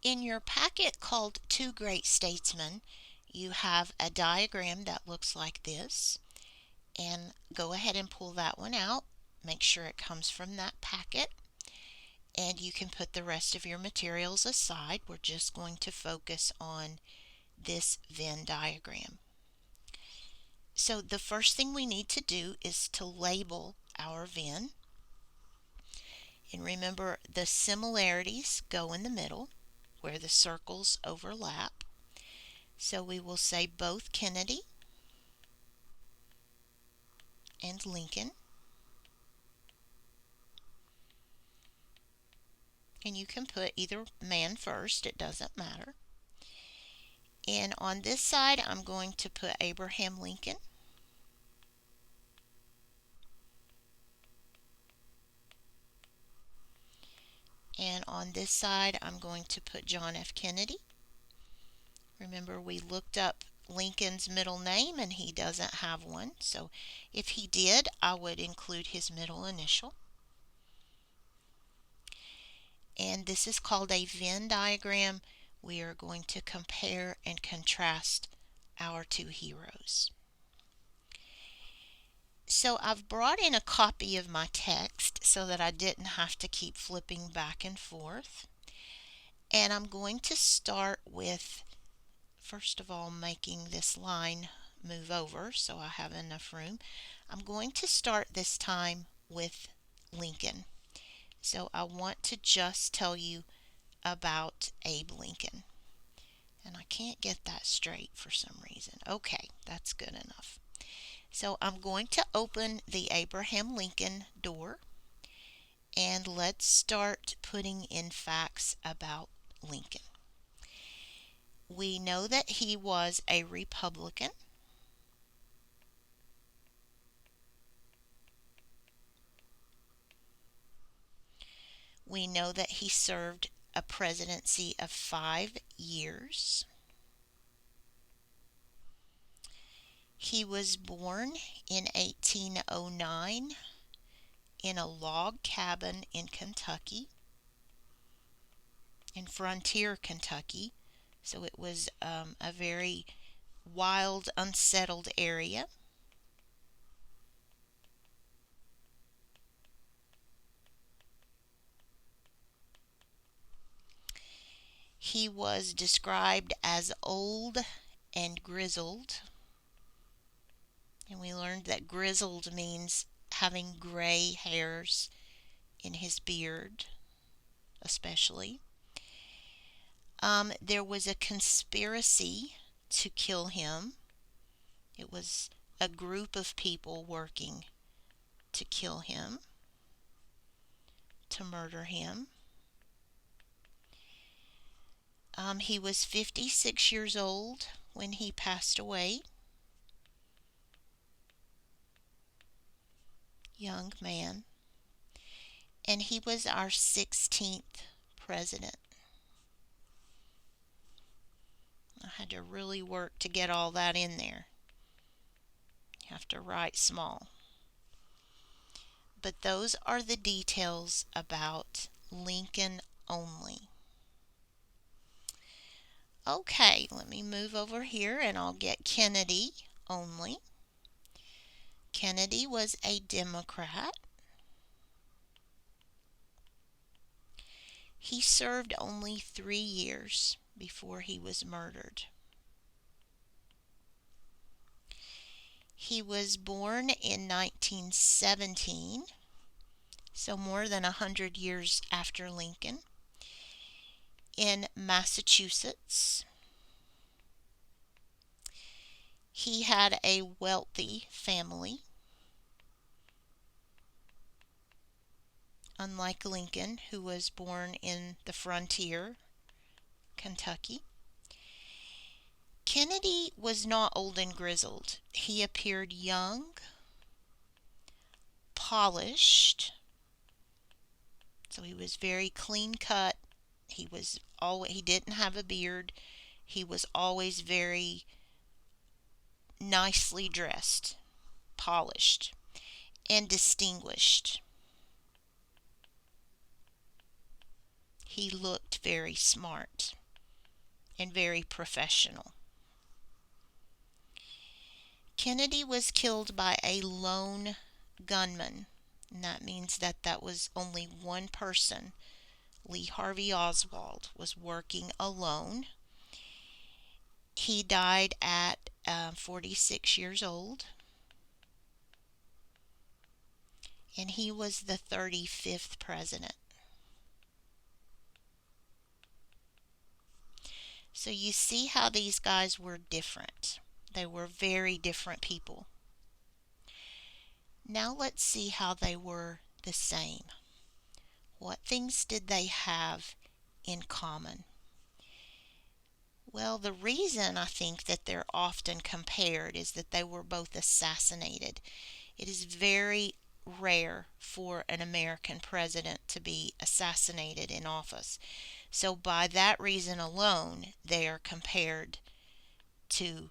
In your packet called Two Great Statesmen, you have a diagram that looks like this, and go ahead and pull that one out. Make sure it comes from that packet, and you can put the rest of your materials aside. We're just going to focus on this Venn diagram. So the first thing we need to do is to label our Venn. And remember, the similarities go in the middle where the circles overlap. So we will say both Kennedy and Lincoln. And you can put either man first, it doesn't matter. And on this side, I'm going to put Abraham Lincoln. And on this side, I'm going to put John F. Kennedy. Remember, we looked up Lincoln's middle name and he doesn't have one. So if he did, I would include his middle initial. And this is called a Venn diagram. We are going to compare and contrast our two heroes. So I've brought in a copy of my text so that I didn't have to keep flipping back and forth. And I'm going to start with, first of all, making this line move over so I have enough room. I'm going to start this time with Lincoln. So I want to just tell you about Abe Lincoln. And I can't get that straight for some reason. Okay, that's good enough. So I'm going to open the Abraham Lincoln door, and let's start putting in facts about Lincoln. We know that he was a Republican. We know that he served a presidency of 5 years. He was born in 1809 in a log cabin in Kentucky, in Frontier, Kentucky. So it was a very wild, unsettled area. He was described as old and grizzled. And we learned that grizzled means having gray hairs in his beard, especially. There was a conspiracy to kill him. It was a group of people working to kill him, to murder him. He was 56 years old when he passed away. Young man. And he was our 16th president. I had to really work to get all that in there. You have to write small. But those are the details about Lincoln only. Okay, let me move over here and I'll get Kennedy only. Kennedy was a Democrat. He served only 3 years before he was murdered. He was born in 1917, so more than 100 years after Lincoln, in Massachusetts. He had a wealthy family. Unlike Lincoln, who was born in the Frontier, Kentucky. Kennedy was not old and grizzled. He appeared young, polished. So he was very clean cut. He didn't have a beard. He was always very nicely dressed, polished, and distinguished. He looked very smart and very professional. Kennedy was killed by a lone gunman, and that means that that was only one person. Lee Harvey Oswald was working alone. He died at 46 years old, and he was the 35th president. So you see how these guys were different. They were very different people. Now let's see how they were the same. What things did they have in common? Well, the reason I think that they're often compared is that they were both assassinated. It is very rare for an American president to be assassinated in office. So by that reason alone, they are compared to,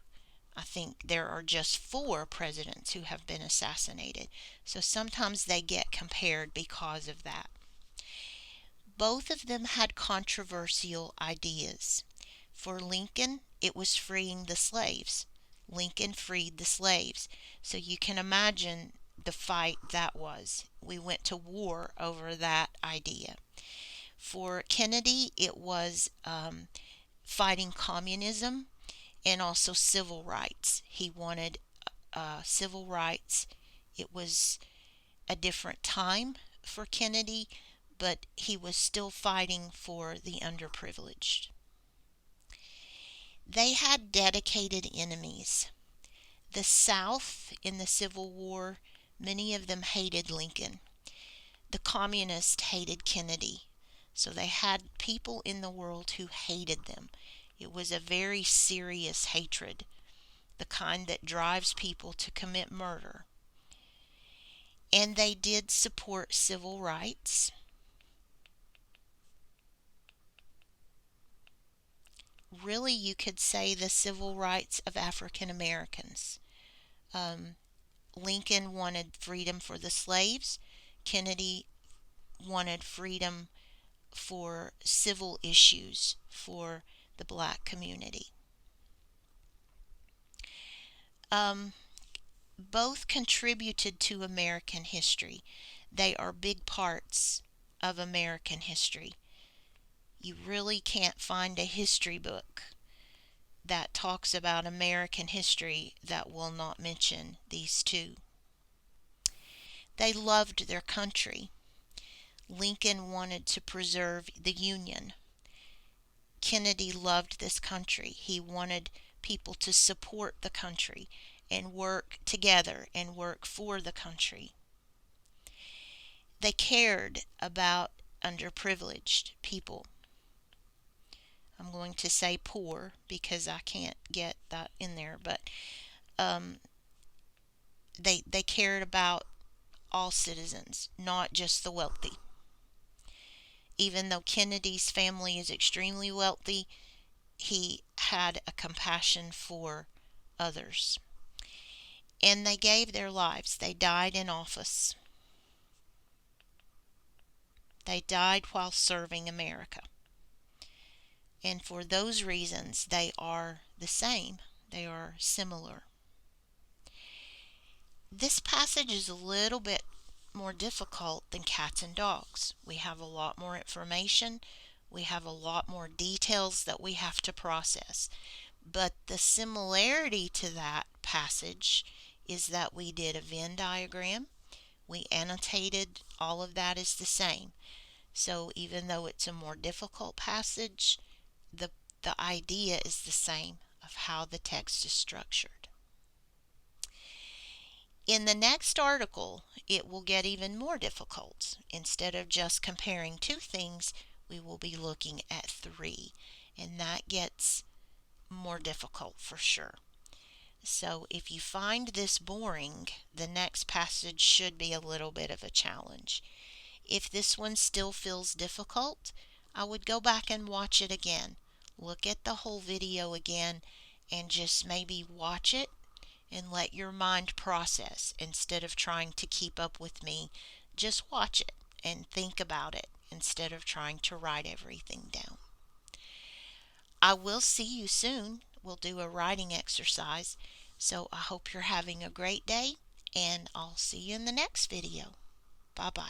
I think there are just 4 presidents who have been assassinated. So sometimes they get compared because of that. Both of them had controversial ideas. For Lincoln, it was freeing the slaves. Lincoln freed the slaves. So you can imagine the fight that was. We went to war over that idea. For Kennedy, it was fighting communism and also civil rights. He wanted civil rights. It was a different time for Kennedy, but he was still fighting for the underprivileged. They had dedicated enemies. The South in the Civil War, many of them hated Lincoln. The communists hated Kennedy. So they had people in the world who hated them. It was a very serious hatred, the kind that drives people to commit murder. And they did support civil rights. Really, you could say the civil rights of African Americans. Lincoln wanted freedom for the slaves. Kennedy wanted freedom for civil issues for the black community. Both contributed to American history. They are big parts of American history. You really can't find a history book that talks about American history that will not mention these two. They loved their country. Lincoln wanted to preserve the Union. Kennedy loved this country. He wanted people to support the country and work together and work for the country. They cared about underprivileged people. I'm going to say poor because I can't get that in there, but they cared about all citizens, not just the wealthy. Even though Kennedy's family is extremely wealthy, he had a compassion for others. And they gave their lives. They died in office. They died while serving America. And for those reasons, they are the same. They are similar. This passage is a little bit more difficult than cats and dogs. We have a lot more information. We have a lot more details that we have to process. But the similarity to that passage is that we did a Venn diagram. We annotated. All of that is the same. So even though it's a more difficult passage, the idea is the same of how the text is structured. In the next article, it will get even more difficult. Instead of just comparing 2 things, we will be looking at 3, and that gets more difficult for sure. So if you find this boring, the next passage should be a little bit of a challenge. If this one still feels difficult, I would go back and watch it again. Look at the whole video again and just maybe watch it and let your mind process instead of trying to keep up with me. Just watch it and think about it instead of trying to write everything down. I will see you soon. We'll do a writing exercise. So I hope you're having a great day, and I'll see you in the next video. Bye bye.